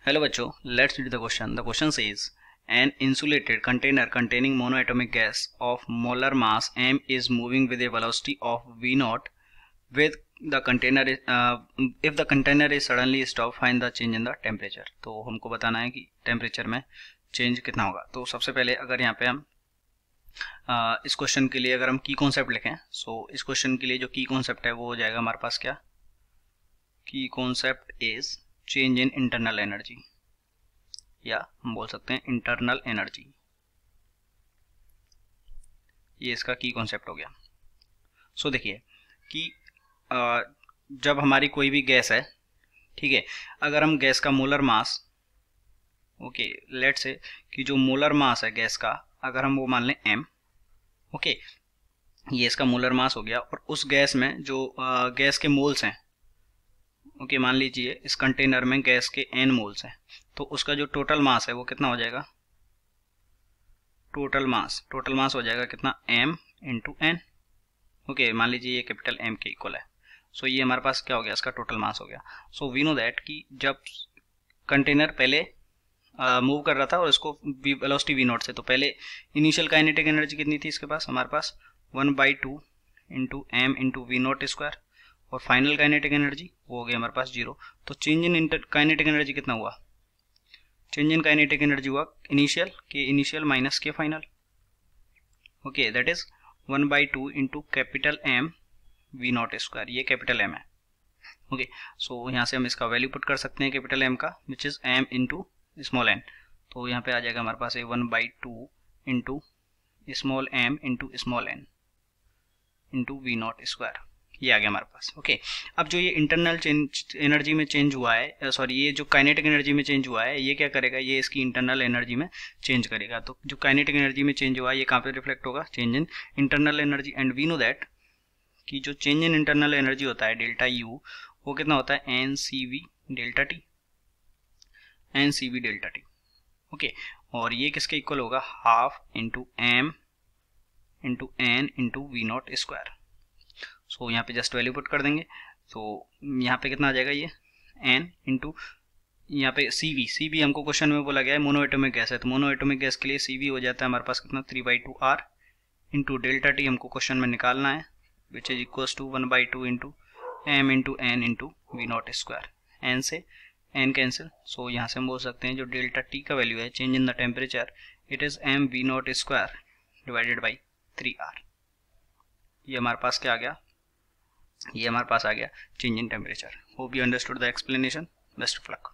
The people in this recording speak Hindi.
हेलो बच्चों, let's read the question. The question says an insulated container containing monoatomic gas of molar mass m is moving with a velocity of v naught with the container if the container is suddenly stopped, find the change in the temperature. तो हमको बताना है कि टेम्परेचर में चेंज कितना होगा. तो सबसे पहले अगर यहाँ पे हम इस क्वेश्चन के लिए अगर हम की कॉन्सेप्ट लिखें, सो इस क्वेश्चन के लिए जो की कॉन्सेप्ट है वो हो जाएगा हमारे पास क्या. की concept is change in internal energy, या हम बोल सकते हैं इंटरनल एनर्जी. ये इसका की कॉन्सेप्ट हो गया. सो देखिए कि जब हमारी कोई भी गैस है, ठीक है, अगर हम गैस का molar mass, okay, let's say कि जो मोलर मास है गैस का, अगर हम वो मान लें m, ओके, ये इसका मोलर मास हो गया. और उस गैस में जो गैस के मोल्स हैं, ओके, मान लीजिए इस कंटेनर में गैस के n मोल्स हैं, तो उसका जो टोटल मास है वो कितना हो जाएगा. टोटल मास हो जाएगा कितना, m इंटू n. ओके, मान लीजिए ये कैपिटल M के इक्वल है. सो ये हमारे पास क्या हो गया, इसका टोटल मास हो गया. सो वी नो दैट कि जब कंटेनर पहले मूव कर रहा था और इसको वेलोसिटी v नॉट से, तो पहले इनिशियल काइनेटिक एनर्जी कितनी थी इसके पास, हमारे पास 1/2 into m into we naught square, और फाइनल काइनेटिक एनर्जी वो हो गई हमारे पास 0. तो चेंज इन काइनेटिक एनर्जी कितना हुआ, चेंज इन काइनेटिक एनर्जी हुआ इनिशियल माइनस के final. Okay, that is 1/2 into capital M v naught square. ये कैपिटल M है. ओके, सो यहाँ से हम इसका वैल्यू पुट कर सकते हैं कैपिटल M का, which is M into small n. तो यहाँ पे आ जाएगा हमारे पास 1/2 into small m into small n into we naught square. ये आ गया हमारे पास. ओके, अब जो ये इंटरनल एनर्जी में चेंज हुआ है, सॉरी, ये जो काइनेटिक एनर्जी में चेंज हुआ है, ये क्या करेगा, ये इसकी इंटरनल एनर्जी में चेंज करेगा. तो जो काइनेटिक एनर्जी में चेंज हुआ है ये कहाँ पे रिफ्लेक्ट होगा, change in internal energy. And we know that कि जो चेंज इन इंटरनल एनर्जी होता है डेल्टा यू, वो कितना होता है, NCV डेल्टा टी. ओके, और ये किसके इक्वल होगा, half into m into n into we naught square. So यहाँ पे जस्ट वैल्यू पुट कर देंगे. तो यहाँ पे कितना आ जाएगा, ये n इंटू यहाँ पे CV हमको क्वेश्चन में बोला गया है मोनोएटोमिक गैस है, तो मोनोएटोमिक गैस के लिए CV हो जाता है हमारे पास कितना, 3/2R इंटू डेल्टा टी हमको क्वेश्चन में निकालना है, which is equals to 1/2 into m into n into we naught square. n से n कैंसिल. सो यहाँ से हम बोल सकते हैं जो डेल्टा टी का वैल्यू है, change in the temperature, it is m v naught square divided by 3R. ये हमारे पास क्या आ गया, ये हमारे पास आ गया change in temperature. Hope you understood the explanation. Best of luck.